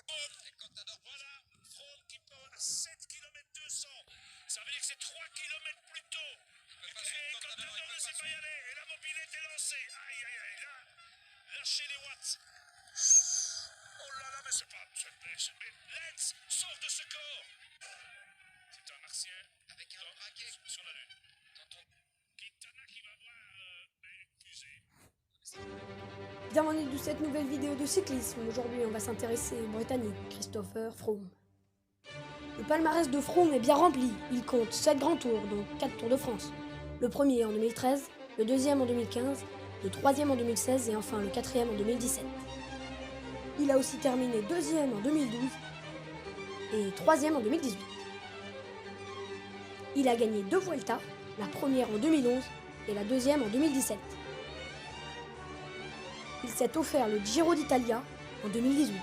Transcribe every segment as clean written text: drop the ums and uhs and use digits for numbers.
Voilà, Froome qui part à 7 km 200. Ça veut dire que c'est 3 km plus tôt. Et Contador ne sait pas y aller. Et la mobilette est lancée. Aïe, aïe, aïe, là, lâchez les watts. Oh là là, mais c'est pas... Mais Lens sort de ce corps. C'est un martien avec un braquet sur la lune. Quintana qui va voir fusée. Bienvenue dans cette nouvelle vidéo de cyclisme. Aujourd'hui, on va s'intéresser au Britannique Christopher Froome. Le palmarès de Froome est bien rempli. Il compte 7 grands tours, dont 4 Tours de France. Le premier en 2013, le deuxième en 2015, le troisième en 2016 et enfin le quatrième en 2017. Il a aussi terminé deuxième en 2012 et troisième en 2018. Il a gagné 2 Vueltas, la première en 2011 et la deuxième en 2017. Il s'est offert le Giro d'Italia en 2018.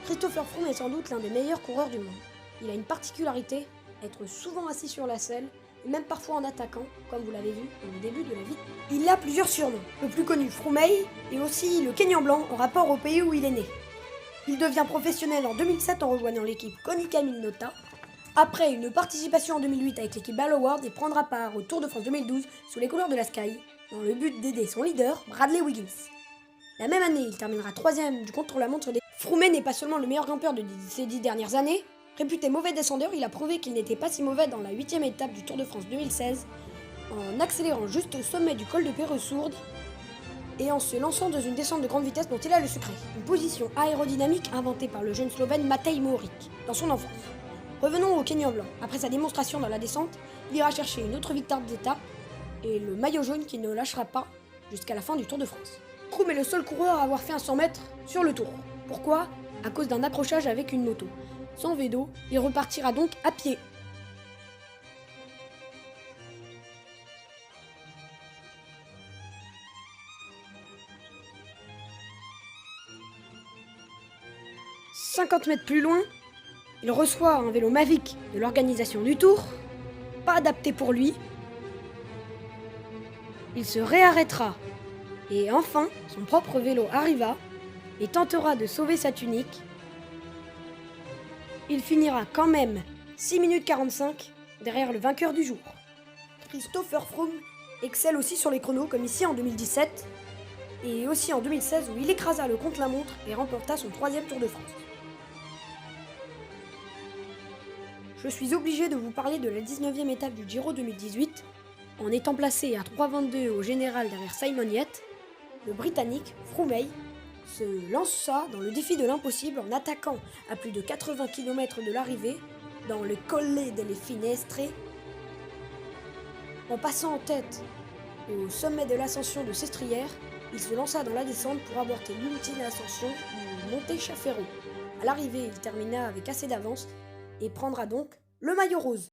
Christopher Froome est sans doute l'un des meilleurs coureurs du monde. Il a une particularité, être souvent assis sur la selle, et même parfois en attaquant, comme vous l'avez vu au début de la vidéo. Il a plusieurs surnoms, le plus connu Froomey, et aussi le Kenyan blanc en rapport au pays où il est né. Il devient professionnel en 2007 en rejoignant l'équipe Konica Minolta. Après une participation en 2008 avec l'équipe Balloward, il prendra part au Tour de France 2012 sous les couleurs de la Sky, dans le but d'aider son leader, Bradley Wiggins. La même année, il terminera 3ème du contre-la-montre des... Froome n'est pas seulement le meilleur grimpeur de ces 10 dernières années. Réputé mauvais descendeur, il a prouvé qu'il n'était pas si mauvais dans la 8ème étape du Tour de France 2016, en accélérant juste au sommet du col de Péresourde et en se lançant dans une descente de grande vitesse dont il a le secret. Une position aérodynamique inventée par le jeune Slovène Matej Mohoric dans son enfance. Revenons au Kenyan blanc. Après sa démonstration dans la descente, il ira chercher une autre victoire d'étape et le maillot jaune qui ne lâchera pas jusqu'à la fin du Tour de France. Froome est le seul coureur à avoir fait un 100 mètres sur le Tour. Pourquoi ? À cause d'un accrochage avec une moto. Sans vélo, il repartira donc à pied. « 50 mètres plus loin, il reçoit un vélo Mavic de l'organisation du Tour, pas adapté pour lui. Il se réarrêtera et enfin son propre vélo arriva et tentera de sauver sa tunique. Il finira quand même 6 minutes 45 derrière le vainqueur du jour. Christopher Froome excelle aussi sur les chronos comme ici en 2017 et aussi en 2016 où il écrasa le contre-la-montre et remporta son 3ème Tour de France. Je suis obligé de vous parler de la 19e étape du Giro 2018. En étant placé à 3,22 au général derrière Simon Yates, le Britannique Froome se lança dans le défi de l'impossible en attaquant à plus de 80 km de l'arrivée dans le Colle delle Finestre. En passant en tête au sommet de l'ascension de Sestriere, il se lança dans la descente pour aborder l'ultime ascension du Monte Chafero. À l'arrivée, il termina avec assez d'avance et prendra donc le maillot rose.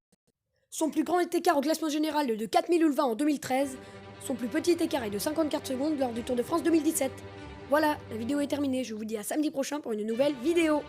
Son plus grand écart au classement général est de 4020 en 2013, son plus petit écart est de 54 secondes lors du Tour de France 2017. Voilà, la vidéo est terminée, je vous dis à samedi prochain pour une nouvelle vidéo.